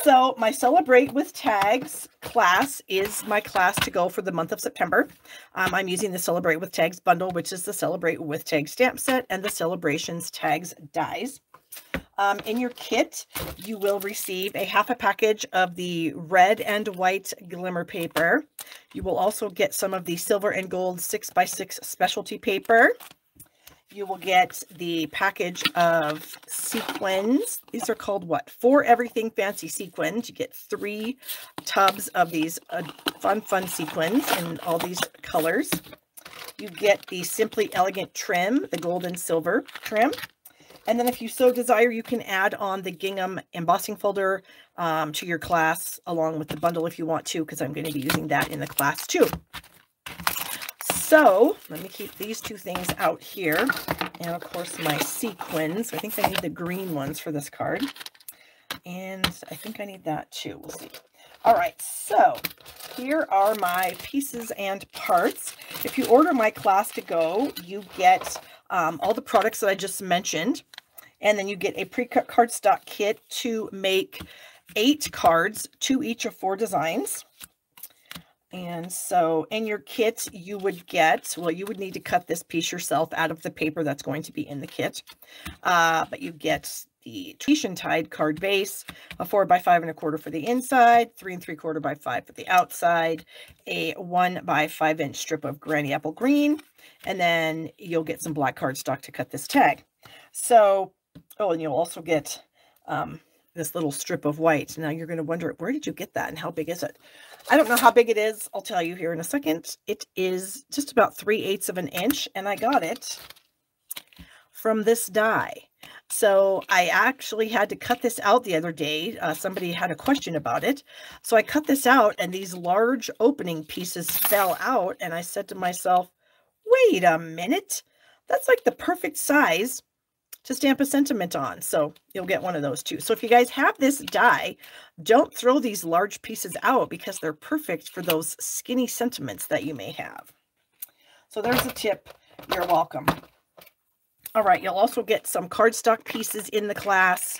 So my Celebrate with Tags class is my class to go for the month of September. I'm using the Celebrate with Tags bundle, which is the Celebrate with Tags stamp set and the Celebrations Tags dies. In your kit, you will receive a half a package of the red and white glimmer paper. You will also get some of the silver and gold 6x6 specialty paper. You will get the package of sequins. These are called what? For Everything Fancy sequins. You get 3 tubs of these fun sequins in all these colors. You get the Simply Elegant trim, the gold and silver trim. And then if you so desire, you can add on the gingham embossing folder to your class along with the bundle if you want to, because I'm going to be using that in the class too. So let me keep these 2 things out here. And of course my sequins. I think I need the green ones for this card. And I think I need that too. We'll see. All right, so here are my pieces and parts. If you order my class to go, you get all the products that I just mentioned. And then you get a pre-cut cardstock kit to make 8 cards, 2 each of 4 designs. And so in your kit, you would get, well, you would need to cut this piece yourself out of the paper that's going to be in the kit. But you get the Tahitian tied card base, a 4x5 1/4 for the inside, 3 3/4 by 5 for the outside, a 1x5 inch strip of Granny Apple Green, and then you'll get some black cardstock to cut this tag. So, oh, and you'll also get this little strip of white. Now you're going to wonder, where did you get that and how big is it? I don't know how big it is. I'll tell you here in a second. It is just about 3/8 of an inch, and I got it from this die. So I actually had to cut this out the other day. Somebody had a question about it. So I cut this out, and these large opening pieces fell out, and I said to myself, wait a minute, that's like the perfect size to stamp a sentiment on. So you'll get one of those too. So if you guys have this die, don't throw these large pieces out because they're perfect for those skinny sentiments that you may have. So there's a tip. You're welcome. All right, you'll also get some cardstock pieces in the class,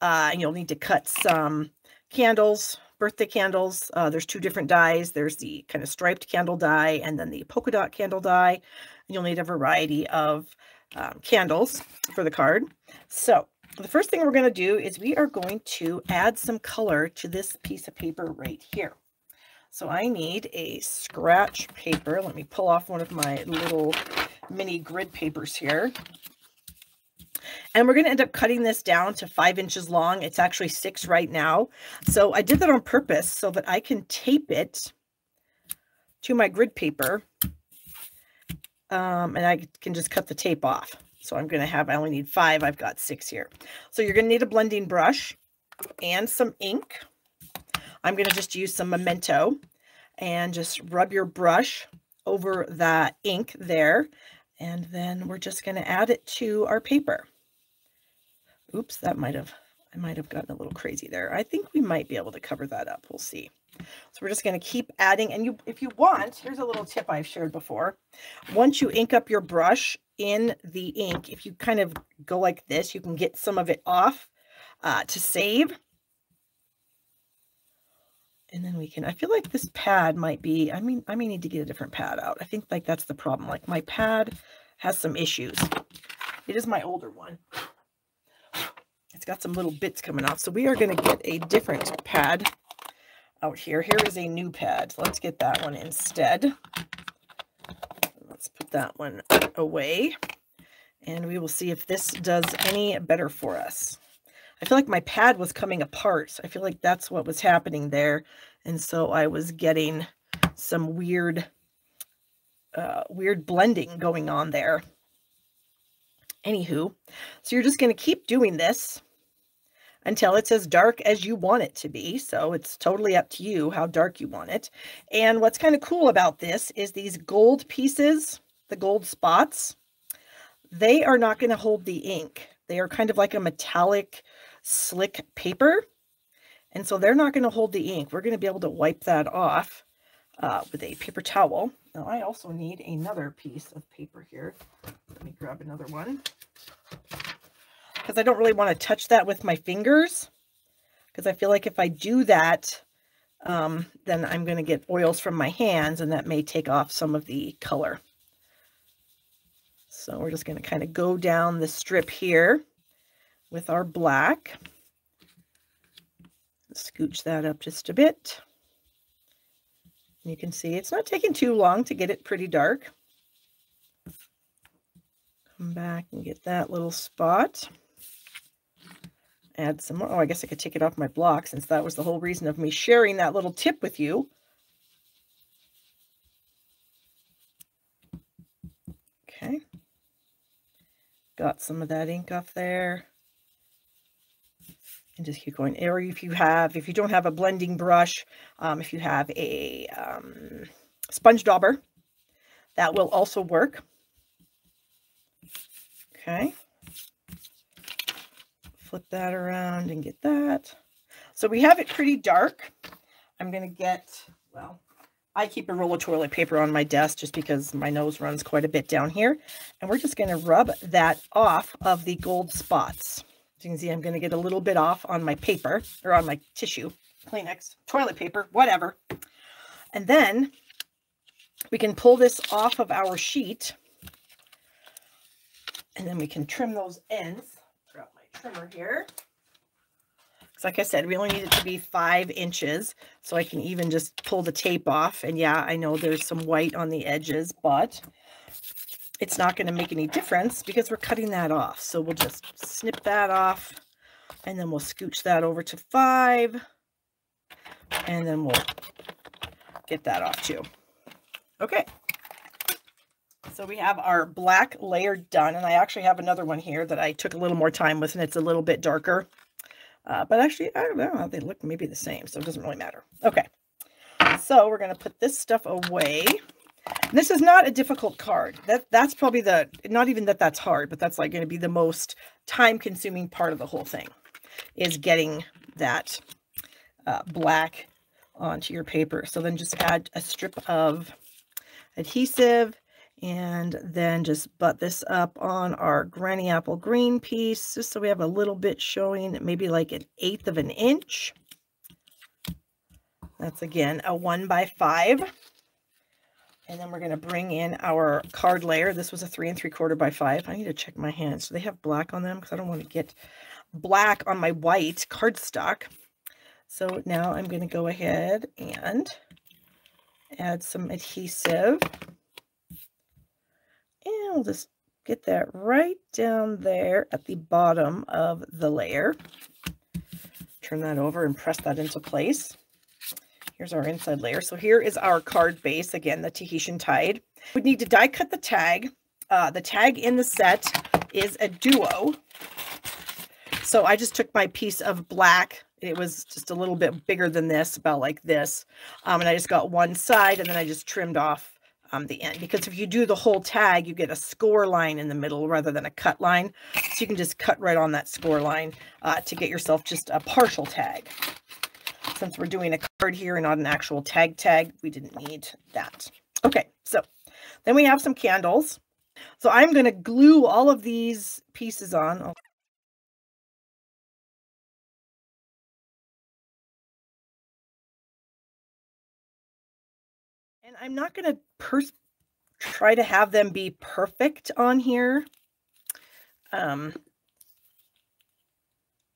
and you'll need to cut some candles, birthday candles. There's 2 different dies. There's the kind of striped candle die and then the polka dot candle die. And you'll need a variety of candles for the card. So the first thing we're going to do is we are going to add some color to this piece of paper right here. So I need a scratch paper. Let me pull off one of my little mini grid papers here. And we're going to end up cutting this down to 5 inches long. It's actually 6 right now. So I did that on purpose so that I can tape it to my grid paper. And I can just cut the tape off. So I'm going to have, I only need 5. I've got 6 here. So you're going to need a blending brush and some ink. I'm going to just use some Memento and just rub your brush over that ink there. And then we're just going to add it to our paper. Oops, I might have gotten a little crazy there. I think we might be able to cover that up. We'll see. So we're just going to keep adding. And if you want, here's a little tip I've shared before. Once you ink up your brush in the ink, if you kind of go like this, you can get some of it off to save. And then we can, I feel like this pad might be, I may need to get a different pad out. I think like that's the problem. Like my pad has some issues. It is my older one. It's got some little bits coming out. So we are going to get a different pad out here. Here is a new pad. Let's get that one instead. Let's put that one away. And we will see if this does any better for us. I feel like my pad was coming apart. I feel like that's what was happening there. And so I was getting some weird blending going on there. Anywho, so you're just going to keep doing this until it's as dark as you want it to be. So it's totally up to you how dark you want it. And what's kind of cool about this is these gold pieces, the gold spots, they are not going to hold the ink. They are kind of like a metallic, slick paper. And so they're not going to hold the ink. We're going to be able to wipe that off with a paper towel. Now I also need another piece of paper here. Let me grab another one. Because I don't really want to touch that with my fingers. because I feel like if I do that, then I'm going to get oils from my hands, and that may take off some of the color. So we're just going to kind of go down the strip here with our black. Scooch that up just a bit. You can see it's not taking too long to get it pretty dark. Come back and get that little spot. Add some more. Oh, I guess I could take it off my block, since that was the whole reason of me sharing that little tip with you. Okay. Got some of that ink off there. And just keep going. Or if you don't have a blending brush, if you have a sponge dauber, that will also work. Okay. Flip that around and get that. So we have it pretty dark. I'm going to get, well, I keep a roll of toilet paper on my desk just because my nose runs quite a bit down here. And we're just going to rub that off of the gold spots. As you can see, I'm going to get a little bit off on my paper, or on my tissue, Kleenex, toilet paper, whatever. And then we can pull this off of our sheet. And then we can trim those ends. Grab my trimmer here. Because like I said, we only need it to be 5 inches. So I can even just pull the tape off. And yeah, I know there's some white on the edges, but it's not going to make any difference because we're cutting that off. So we'll just snip that off, and then we'll scooch that over to 5, and then we'll get that off too. Okay. So we have our black layer done, and I actually have another one here that I took a little more time with, and it's a little bit darker. But actually, I don't know how they look, maybe the same, so it doesn't really matter. Okay. So we're going to put this stuff away. This is not a difficult card. That's probably not even that that's hard, but that's like going to be the most time-consuming part of the whole thing, is getting that black onto your paper. So then just add a strip of adhesive, and then just butt this up on our granny apple green piece, just so we have a little bit showing, maybe like 1/8 of an inch. That's again a 1 by 5. And then we're going to bring in our card layer. This was a 3 3/4 by 5. I need to check my hands. So they have black on them because I don't want to get black on my white cardstock. So now I'm going to go ahead and add some adhesive. And we'll just get that right down there at the bottom of the layer. Turn that over and press that into place. Here's our inside layer. So here is our card base. Again, the Tahitian Tide. We need to die cut the tag. The tag in the set is a duo. So I just took my piece of black. It was just a little bit bigger than this, about like this. And I just got one side, and then I just trimmed off the end. Because if you do the whole tag, you get a score line in the middle rather than a cut line. So you can just cut right on that score line to get yourself just a partial tag. Since we're doing a card here and not an actual tag, we didn't need that. Okay, so then we have some candles. So I'm going to glue all of these pieces on. And I'm not going to try to have them be perfect on here.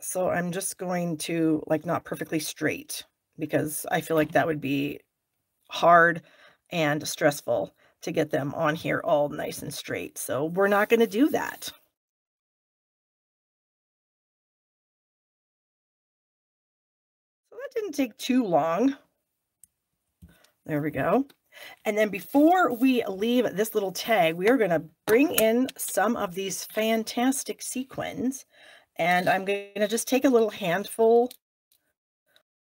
So I'm just going to, like, not perfectly straight, because I feel like that would be hard and stressful to get them on here all nice and straight. So we're not going to do that. So that didn't take too long. There we go. And then before we leave this little tag, we are going to bring in some of these fantastic sequins. And I'm going to just take a little handful,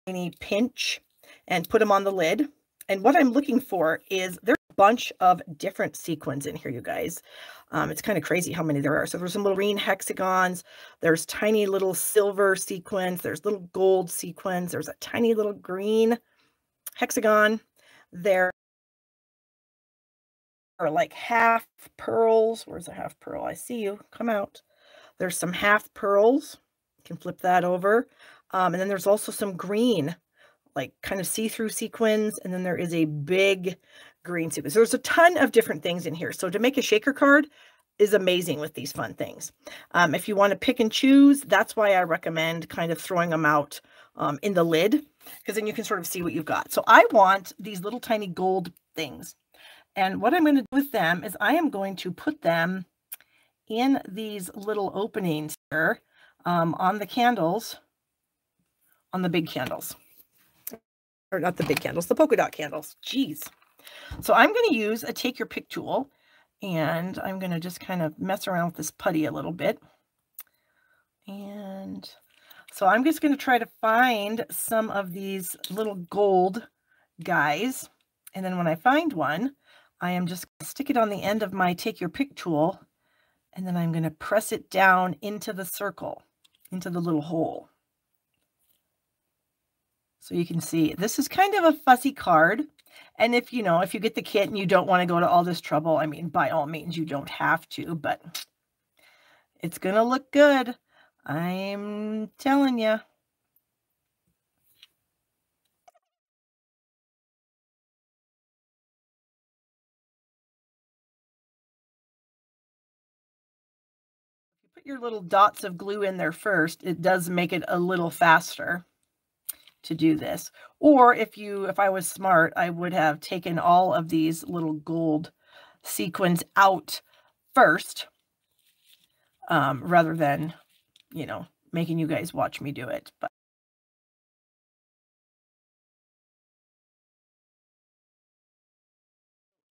tiny pinch, and put them on the lid. And what I'm looking for is, there's a bunch of different sequins in here, you guys. It's kind of crazy how many there are. So there's some little green hexagons. There's tiny little silver sequins. There's little gold sequins. There's a tiny little green hexagon. There are like half pearls. Where's a half pearl? I see you. Come out. There's some half pearls. You can flip that over. And then there's also some green, like kind of see-through sequins, and then there is a big green sequin. So there's a ton of different things in here. So to make a shaker card is amazing with these fun things. If you want to pick and choose, that's why I recommend kind of throwing them out in the lid, because then you can sort of see what you've got. So I want these little tiny gold things. And what I'm going to do with them is I am going to put them in these little openings here on the candles, on the big candles. Or not the big candles, the polka dot candles. Jeez. So I'm going to use a take your pick tool, and I'm going to just kind of mess around with this putty a little bit. And so I'm just going to try to find some of these little gold guys. And then when I find one, I am just going to stick it on the end of my take your pick tool, and then I'm going to press it down into the circle, into the little hole. So you can see this is kind of a fussy card. And if you get the kit and you don't want to go to all this trouble, I mean, by all means, you don't have to, but it's going to look good. I'm telling you. If you put your little dots of glue in there first, it does make it a little faster to do this. Or if I was smart, I would have taken all of these little gold sequins out first, rather than, making you guys watch me do it. But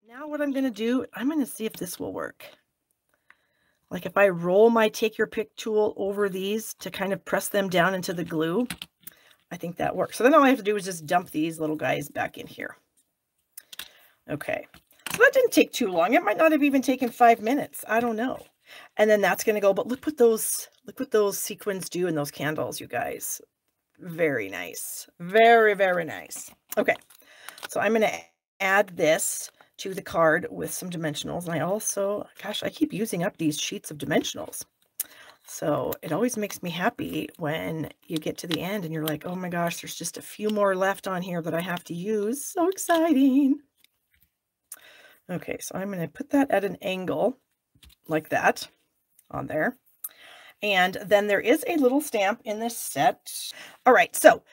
now what I'm going to do, I'm going to see if this will work. Like if I roll my take your pick tool over these to kind of press them down into the glue, I think that works. So then all I have to do is just dump these little guys back in here. Okay, so that didn't take too long. It might not have even taken 5 minutes. I don't know. And then that's going to go, but look what those sequins do in those candles, you guys. Very nice. Very, very nice. Okay, so I'm going to add this to the card with some dimensionals. And I also, gosh, I keep using up these sheets of dimensionals. So it always makes me happy when you get to the end and you're like, oh my gosh, there's just a few more left on here that I have to use. So exciting. Okay, so I'm going to put that at an angle like that on there. And then there is a little stamp in this set. All right, so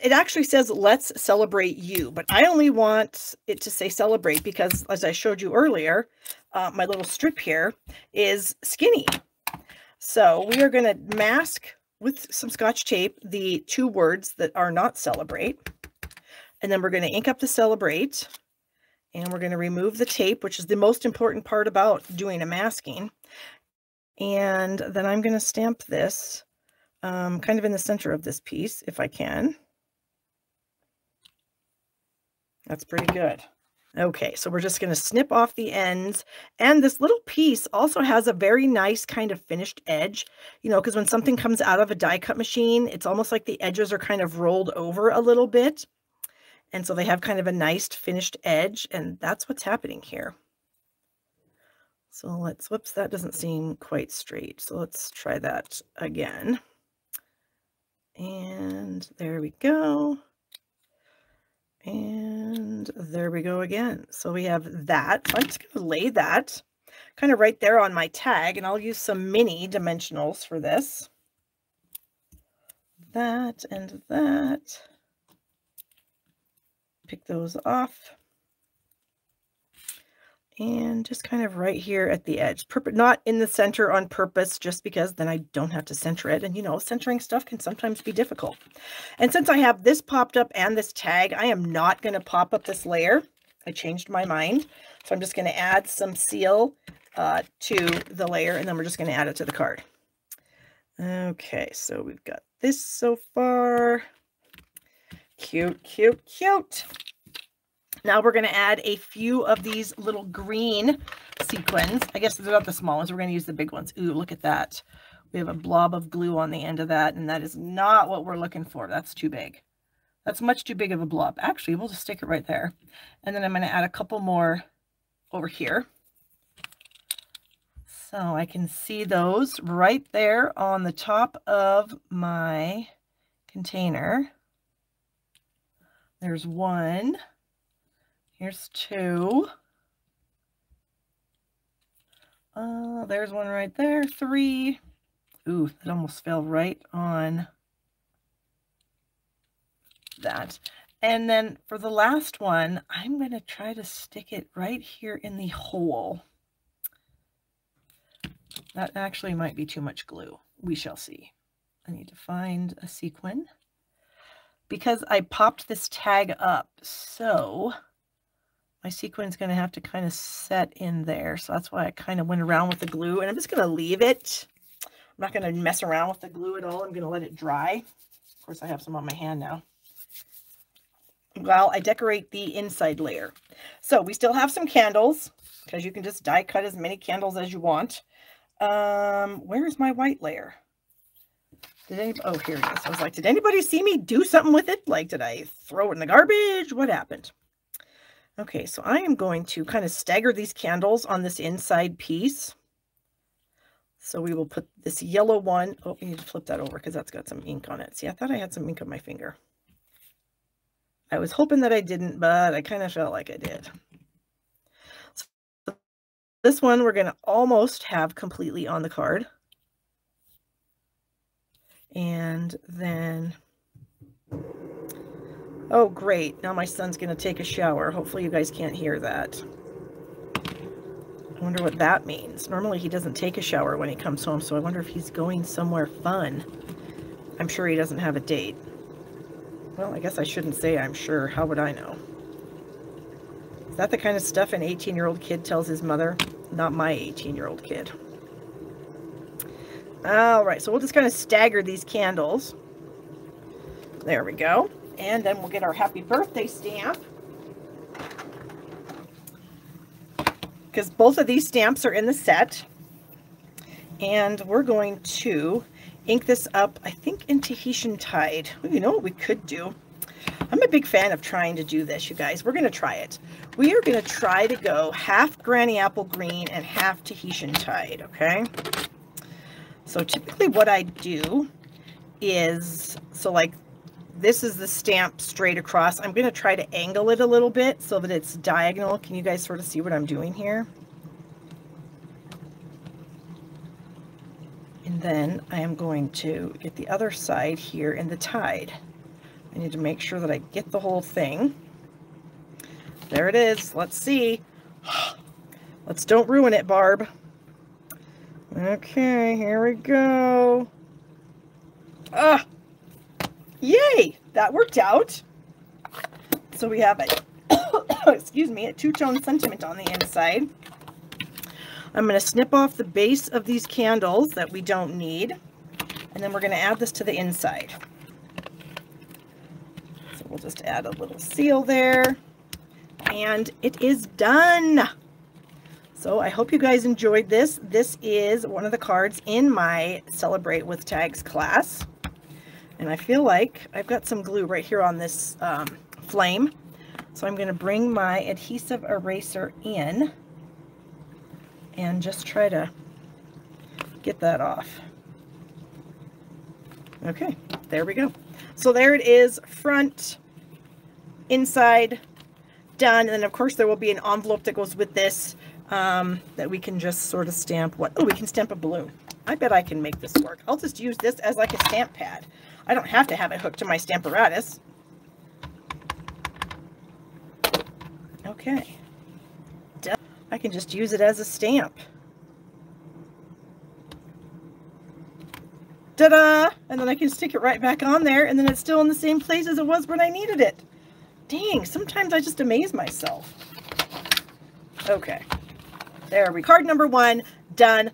it actually says, let's celebrate you, but I only want it to say celebrate because, as I showed you earlier, my little strip here is skinny. So we are going to mask with some Scotch tape the 2 words that are not celebrate. And then we're going to ink up the celebrate. And we're going to remove the tape, which is the most important part about doing a masking. And then I'm going to stamp this kind of in the center of this piece, if I can. That's pretty good. Okay, so we're just going to snip off the ends. And this little piece also has a very nice kind of finished edge, because when something comes out of a die cut machine, it's almost like the edges are kind of rolled over a little bit. And so they have kind of a nice finished edge, and that's what's happening here. So let's, whoops, that doesn't seem quite straight. So let's try that again. And there we go. And there we go again. So we have that. So I'm just going to lay that kind of right there on my tag, and I'll use some mini dimensionals for this. That and that. Pick those off. And just kind of right here at the edge. Not in the center on purpose, just because then I don't have to center it. And centering stuff can sometimes be difficult. And since I have this popped up and this tag, I am not going to pop up this layer. I changed my mind. So I'm just going to add some seal to the layer, and then we're just going to add it to the card. Okay, so we've got this so far. Cute, cute, cute. Now we're going to add a few of these little green sequins. I guess they're not the small ones. We're going to use the big ones. Ooh, look at that. We have a blob of glue on the end of that, and that is not what we're looking for. That's too big. That's much too big of a blob. Actually, we'll just stick it right there. And then I'm going to add a couple more over here. So I can see those right there on the top of my container. There's 1. Here's 2. There's 1 right there. 3. Ooh, that almost fell right on that. And then for the last one, I'm going to try to stick it right here in the hole. That actually might be too much glue. We shall see. I need to find a sequin because I popped this tag up. So my sequin is going to have to kind of set in there. So that's why I kind of went around with the glue, and I'm just going to leave it. I'm not going to mess around with the glue at all. I'm going to let it dry. Of course, I have some on my hand now, while I decorate the inside layer. So we still have some candles, because you can just die cut as many candles as you want. Where is my white layer? Did anybody, oh, here it is. I was like, did anybody see me do something with it? Like, did I throw it in the garbage? What happened? Okay, so I am going to kind of stagger these candles on this inside piece. So we will put this yellow one. Oh, we need to flip that over because that's got some ink on it. See, I thought I had some ink on my finger. I was hoping that I didn't, but I kind of felt like I did. So this one we're going to almost have completely on the card. And then, oh great, now my son's going to take a shower. Hopefully you guys can't hear that. I wonder what that means. Normally he doesn't take a shower when he comes home, so I wonder if he's going somewhere fun. I'm sure he doesn't have a date. Well, I guess I shouldn't say I'm sure. How would I know? Is that the kind of stuff an 18-year-old kid tells his mother? Not my 18-year-old kid. All right, so we'll just kind of stagger these candles. There we go. And then we'll get our happy birthday stamp. Because both of these stamps are in the set. And we're going to ink this up, I think, in Tahitian Tide. Well, you know what we could do? I'm a big fan of trying to do this, you guys. We're going to try it. We are going to try to go half Granny Apple Green and half Tahitian Tide, okay? So typically what I do is, so like this is the stamp straight across. I'm going to try to angle it a little bit so that it's diagonal. Can you guys sort of see what I'm doing here? And then I am going to get the other side here in the Tide. I need to make sure that I get the whole thing. There it is. Let's see. Let's don't ruin it, Barb. Okay, here we go. Ah, yay! That worked out. So we have a, excuse me, a two-tone sentiment on the inside. I'm going to snip off the base of these candles that we don't need, and then we're going to add this to the inside. So we'll just add a little seal there, and it is done. So I hope you guys enjoyed this. This is one of the cards in my Celebrate with Tags class. And I feel like I've got some glue right here on this flame. So I'm going to bring my adhesive eraser in and just try to get that off. Okay, there we go. So there it is, front, inside, done. And then of course there will be an envelope that goes with this. That we can just sort of stamp what? Oh, we can stamp a balloon. I bet I can make this work. I'll just use this as like a stamp pad. I don't have to have it hooked to my Stamparatus. Okay. Done. I can just use it as a stamp. Ta-da! And then I can stick it right back on there, and then it's still in the same place as it was when I needed it. Dang, sometimes I just amaze myself. Okay. There we go. Card number 1, done.